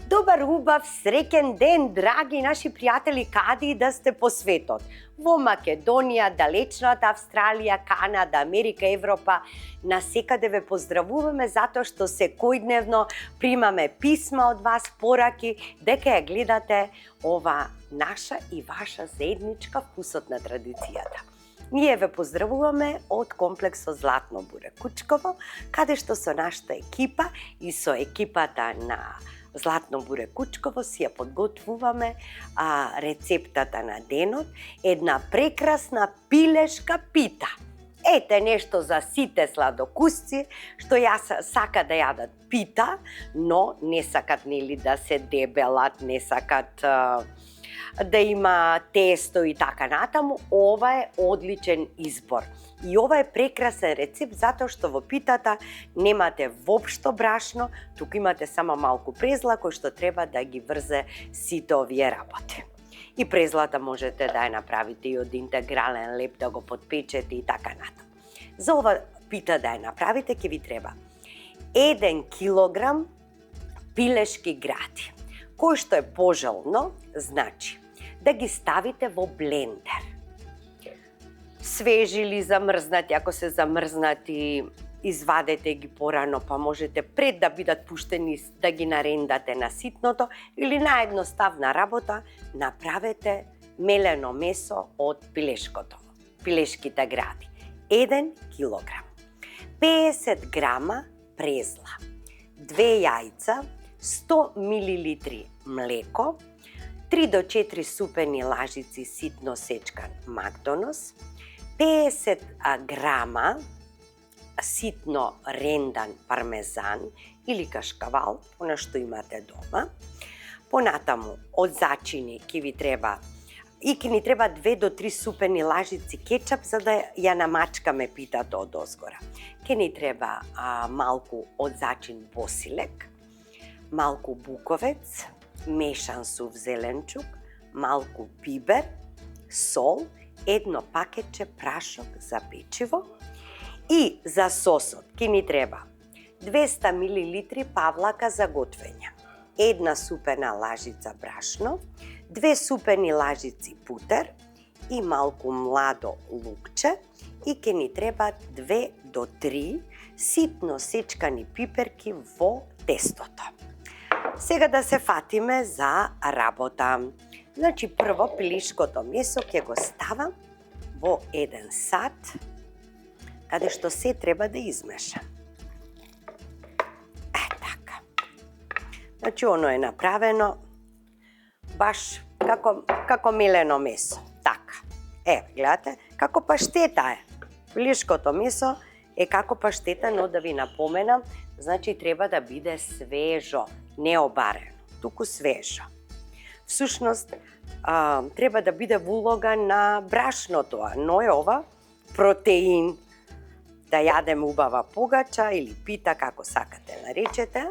Добар, убав, среќен ден, драги наши пријатели, каде и да сте по светот. Во Македонија, далечната Австралија, Канада, Америка, Европа, насекаде ве поздравуваме затоа што секојдневно примаме писма од вас, пораки, дека ја гледате ова наша и ваша заедничка вкусот на традицијата. Ние ве поздравуваме од комплексот Златно буре Кучково, каде што со нашата екипа и со екипата на Златно буре Кучково си ја подготвуваме рецептата на денот, една прекрасна пилешка пита. Ете нешто за сите сладокусци, што сака да јадат пита, но не сакат нели да се дебелат, не сакат да има тесто и така натаму. Ова е одличен избор. И ова е прекрасен рецепт затоа што во питата немате воопшто брашно, туку имате само малку презла кој што треба да ги врзе сите овие работи. И презлата можете да ја направите и од интегрален леп, да го подпечете и така натаму. За ова пита да ја направите ќе ви треба 1 килограм пилешки гради. Кој што е пожелно, значи да ги ставите во блендер. Свежи или замрзнати, ако се замрзнати, извадете ги порано, па можете пред да бидат пуштени да ги нарендате на ситното, или наедноставна работа, направете мелено месо од пилешките гради. 1 килограм. 50 грама презла, 2 јајца, 100 милилитри млеко, 3 до 4 супени лажици ситно сечкан макдонос, 50 грама ситно рендан пармезан или кашкавал, она што имате дома. Понатаму, од зачини ќе ви треба и ќе ни треба 2 до 3 супени лажици кетчап за да ја намачкаме питата од озгора. Ќе ни треба малку од зачин босилек, малку буковец, мешан сув зеленчук, малку бибер, сол, 1 пакетче прашок за печиво. И за сосот ќе ни треба 200 милилитри павлака за готвење, 1 супена лажица брашно, 2 супени лажици путер и малку младо лукче, и ќе ни треба 2 до 3 ситно сечкани пиперки во тестото. Сега да се фатиме за работа. Значи, прво пилешкото месо ќе го ставам во еден сад, каде што се треба да измеша. Така. Значи, оно е направено баш како мелено месо. Така. Гледате, како паштета е. Пилешкото месо е како паштета, но да ви напоменам, значи треба да биде свежо, не обарено, туку свежо. Всушност, треба да биде во улога на брашното, но е ова протеин. Да јадеме убава погача или пита, како сакате наречете,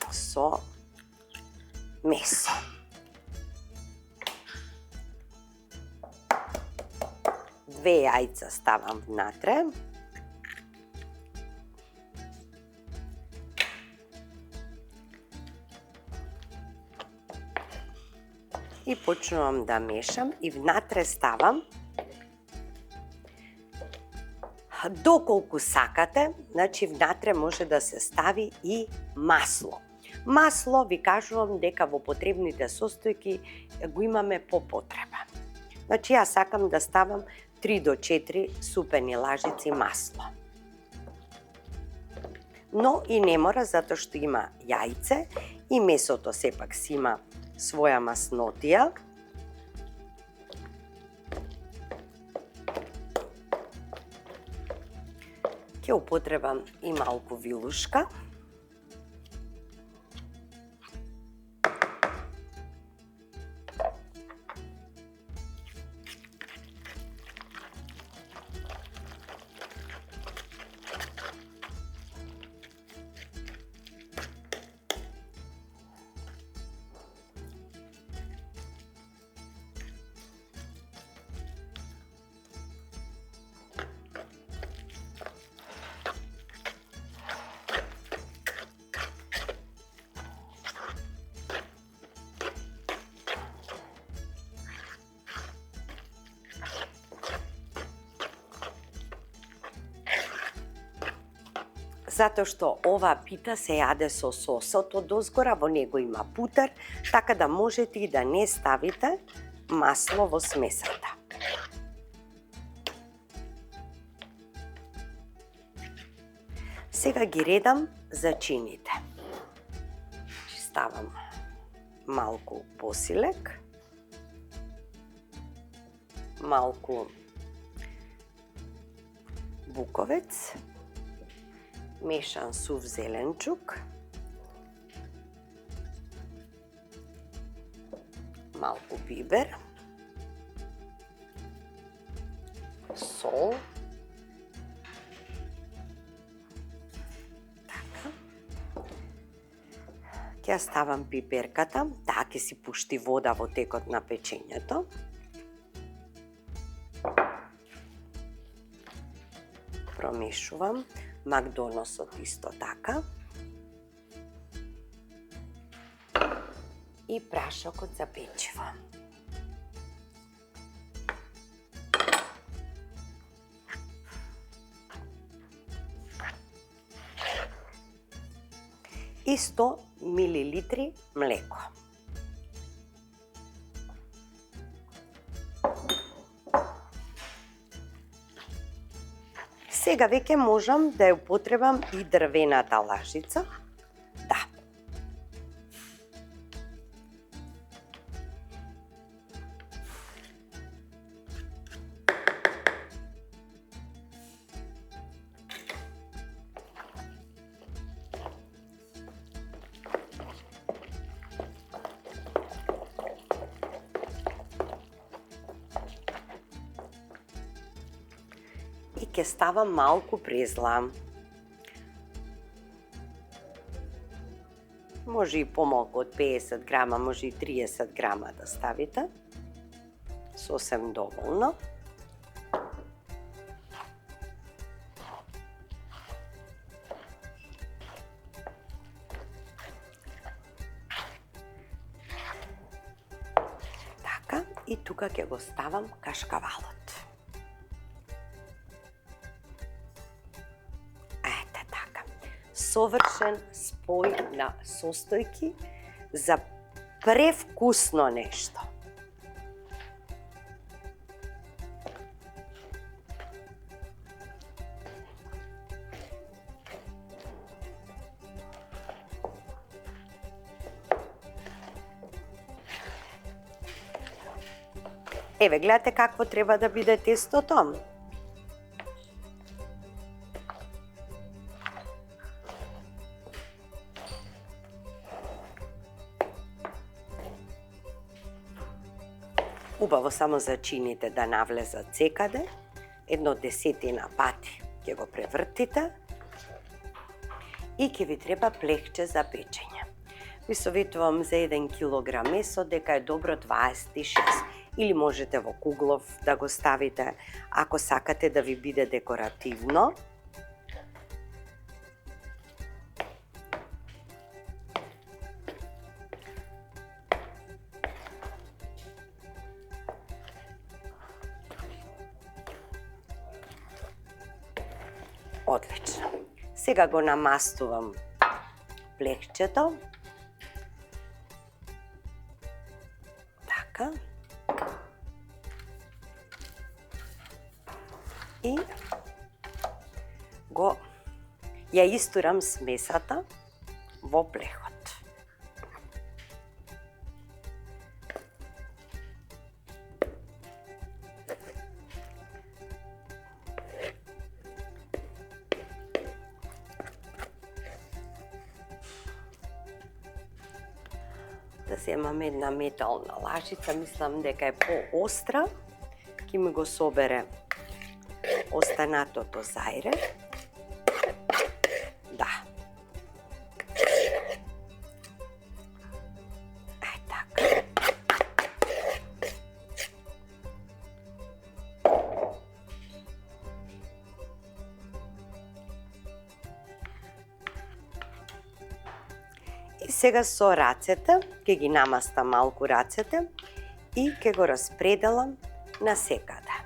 со месо. Две јајца ставам внатре. И почнувам да мешам и внатре ставам доколку сакате, значи внатре може да се стави и масло. Масло ви кажувам дека во потребните состојки го имаме по потреба. Значи јас сакам да ставам 3 до 4 супени лажици масло. Но и не мора, затоа што има јајце и месото сепак си има своја маснотија. Ќе употребам и малку вилушка. затоа што оваа пита се јаде со сосот од озгора, во него има путер, така да можете и да не ставите масло во смесата. Сега ги редам зачините. Ставам малку посилек, малку буковец, мешан сув зеленчук, малку бибер, сол, ќе ставам пиперката, таа ќе си пушти вода во текот на печењето. Промешувам, макдоносот исто така. И прашокот за печиво. И 100 милилитри млеко. Сега веќе можам да ја употребам и дрвената лажица. Да. И ќе ставам малку презла. Може и помалку од 50 грама, може и 30 грама да ставите. Сосем доволно. Така, и тука ќе го ставам кашкавалот. Совршен спој на состојки за превкусно нешто. Еве, гледате какво треба да биде тестото. Убаво само зачините да навлезат секаде, 1/10 пати ќе го превртите и ќе ви треба плехче за печење. Ви советувам за 1 килограм месо дека е добро 26, или можете во куглов да го ставите ако сакате да ви биде декоративно. Одлично. Сега го намастувам плехчето. Така. И ја истурам смесата во плехот. Да земам една метална лажица, мислам дека е поостра, ќе ми го собере останатото зајре. Да. Така. И сега со рацете, ќе ги намастам малку рацете и ќе го распределам на секаде.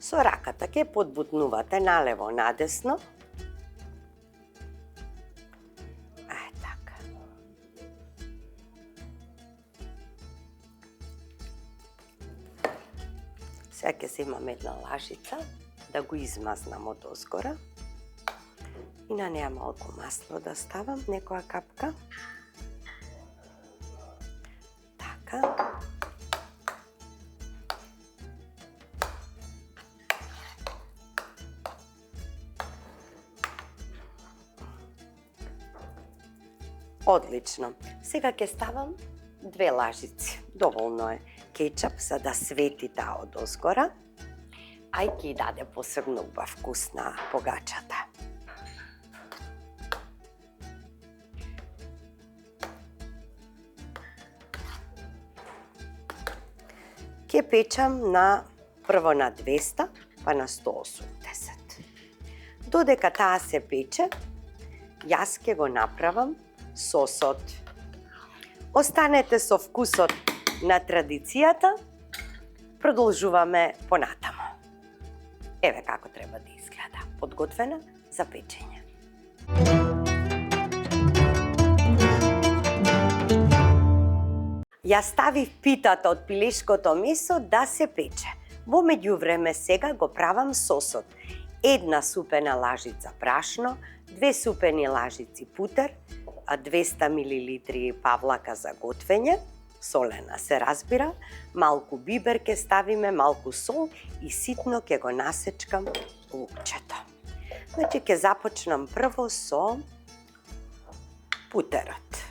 Со раката ќе подбутнувате налево надесно. Така. Сега ќе се имам една лажица да го измазнам од озгора. И на неа малку масло да ставам, некоја капка. Така. Одлично. Сега ќе ставам 2 лажици. Доволно е кетчап за да свети таа од озгора, а и ќе даде посебно убав вкус на погачата. Ќе печам прво на 200, па на 180. Додека таа се пече, јас ќе го направам сосот. Останете со вкусот на традицијата, продолжуваме понатамо. Еве како треба да изгледа, подготвена за печење. Ја ставив питата од пилешкото месо да се пече. Во меѓувреме сега го правам сосот. 1 супена лажица брашно, 2 супени лажици путер, 200 мл павлака за готвење, солена се разбира, малку бибер ќе ставиме, малку сол и ситно ќе го насечкам лукчето. Значи ќе започнам прво со путерот.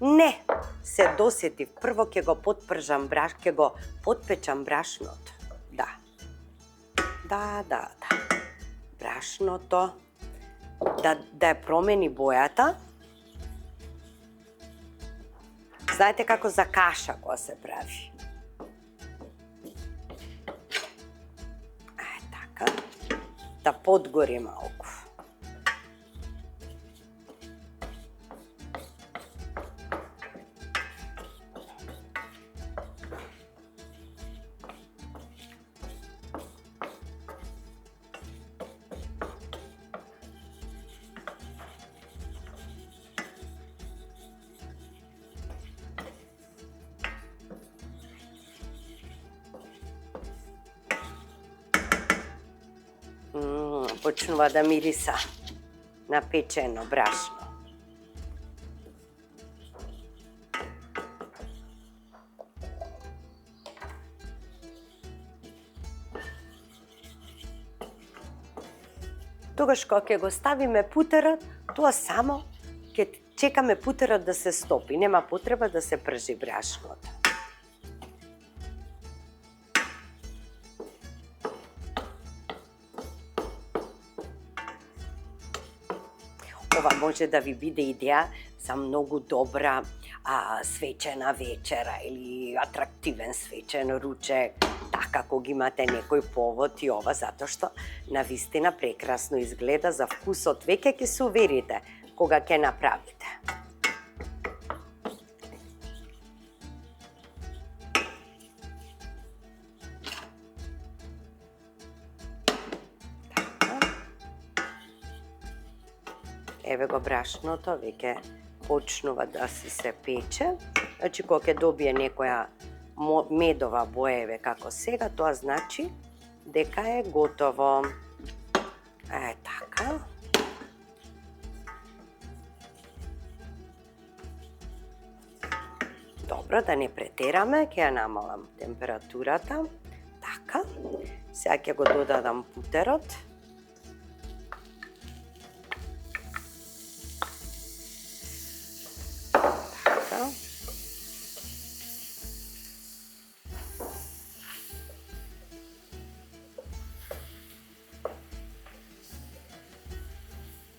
Не, се досетив, прво ќе го подпржам ќе го подпечам брашното. Да. Брашното да ја промени бојата. Знаете како за каша кога се прави. Така. Да подгори малку. Почнува да мириса на печено брашно. Тогаш кога ќе го ставиме путерот, тоа само ќе чекаме путерот да се стопи, нема потреба да се пржи брашното. Ова може да ви биде идеја за многу добра свечена вечера или атрактивен свечен ручек, така кога имате некој повод и ова, затоа што навистина прекрасно изгледа, за вкусот веќе ќе се уверите кога ќе направите. Еве го брашното, веќе почнува да се пече. Значи, кога ќе добие некоја медова боја, еве како сега, тоа значи дека е готово. Така. Добро, да не претераме, ќе ја намалам температурата. Така. Сега ќе го додадам путерот.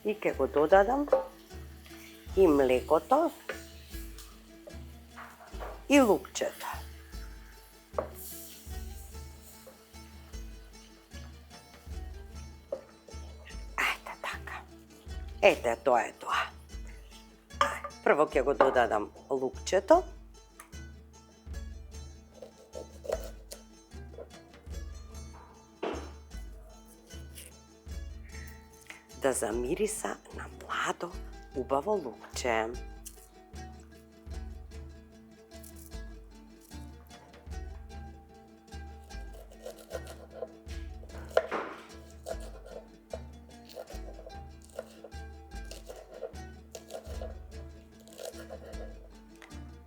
И ќе го додадам и млекото и лукчето. Ете така. Ете, тоа е тоа. Прво ќе го додадам лукчето. да замириса на младо, убаво лукче.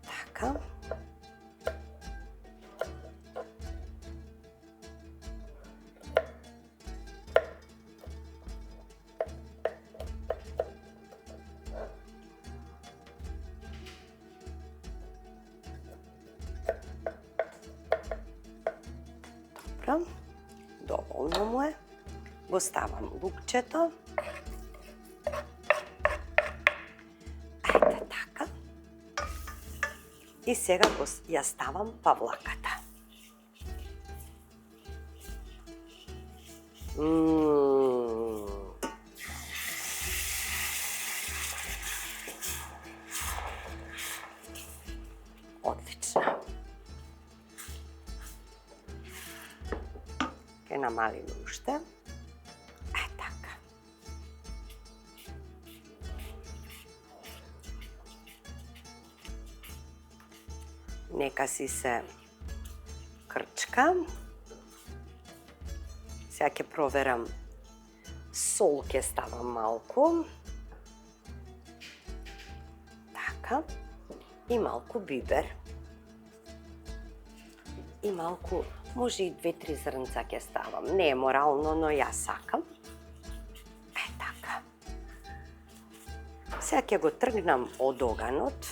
Така. Добро, доволно му е. Го ставам лукчето. Ајде така. И сега ја ставам павлаката. Одлично. Ке намалим уште. Така. Нека си се крчка. Сега ќе проверам. Сол ќе ставам малку. Така. И малку бибер. И малку, може и 2-3 зрнца ќе ставам. Не е морално, но јас сакам. Така. Сега ќе го тргнам од оганот.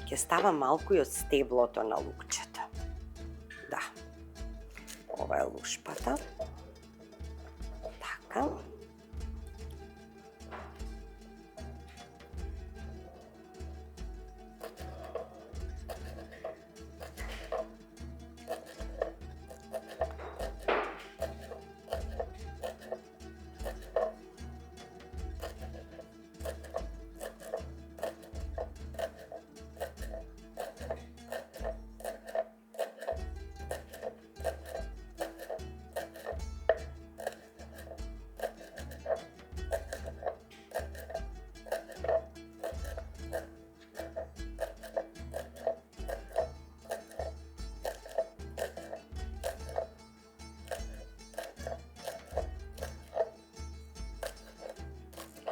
Ќе ставам малку и од стеблото на лукчето. Да. Ова е лушпата. Така.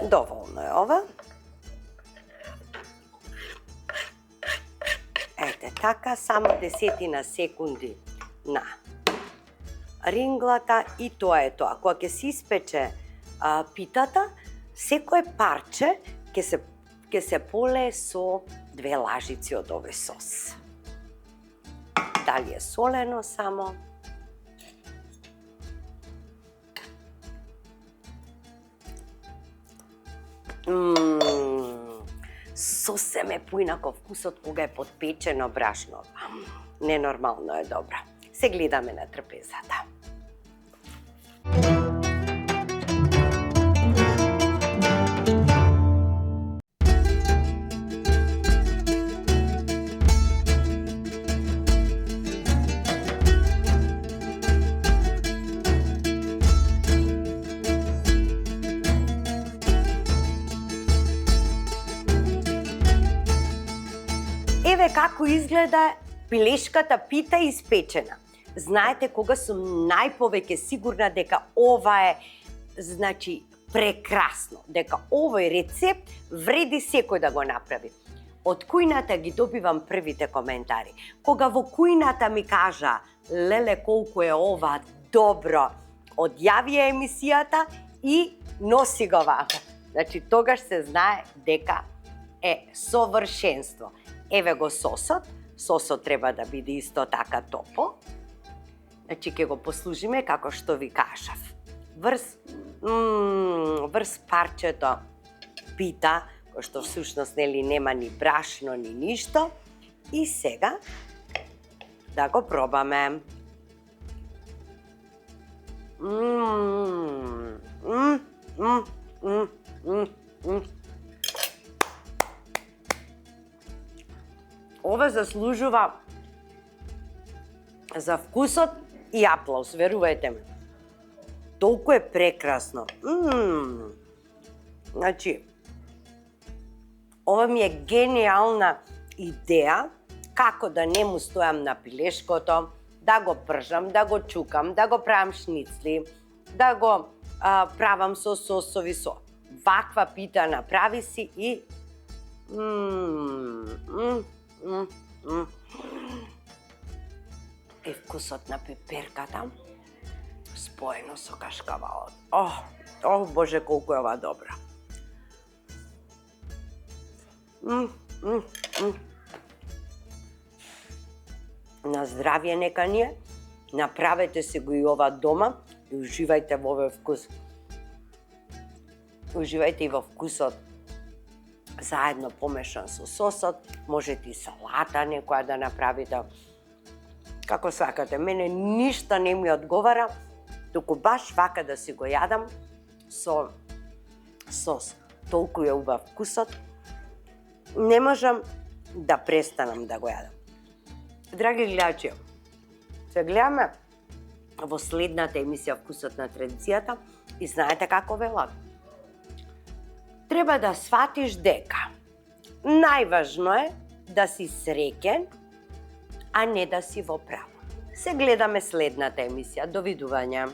Доволно е ова. Ете така, само 10 секунди на ринглата и тоа е тоа. Кога ќе се испече питата, секое парче ќе се полее со 2 лажици од овој сос. Дали е солено само? Сосем е поинако вкусот кога е подпечено брашно. Ненормално е добро. Се гледаме на трпезата. Еве како изгледа пилешката пита испечена. Знаете, кога сум најповеќе сигурна дека ова е, значи, прекрасно, дека овој рецепт вреди секој да го направи. Од кујната ги добивам првите коментари. Кога во кујната ми кажа, леле колку е ова добро, одјави емисијата и носи го вака. Значи, тогаш се знае дека е совршенство. Еве го сосот. Сосот треба да биде исто така топо. Значи, ќе го послужиме како што ви кажав. Врз парчето пита, кој што всушност нели нема ни брашно ни ништо. И сега да го пробаме. Ова заслужува за вкусот и аплауз, верувајте ми. толку е прекрасно. Значи, ова ми е гениална идеја како да не му стојам на пилешкото, да го пржам, да го чукам, да го правам шницли, да го правам со сосови со. Ваква пита направи си и е вкусот на пеперката споено со кашкавалот. Боже, колку е ова добра. На здравје нека ни е. Направете си го и ова дома и уживајте во овој вкус. Уживајте и во вкусот заедно помешан со сосот, можете и салата некоја да направите. Како сакате, мене ништа не ми одговара, туку баш вака да си го јадам со сос. Толку е убав вкусот, не можам да престанам да го јадам. Драги гледачи, се гледаме во следната емисија Вкусот на традицијата и знаете како велат. Треба да сватиш дека најважно е да си среќен, а не да си во право. Се гледаме следната емисија. Довидување.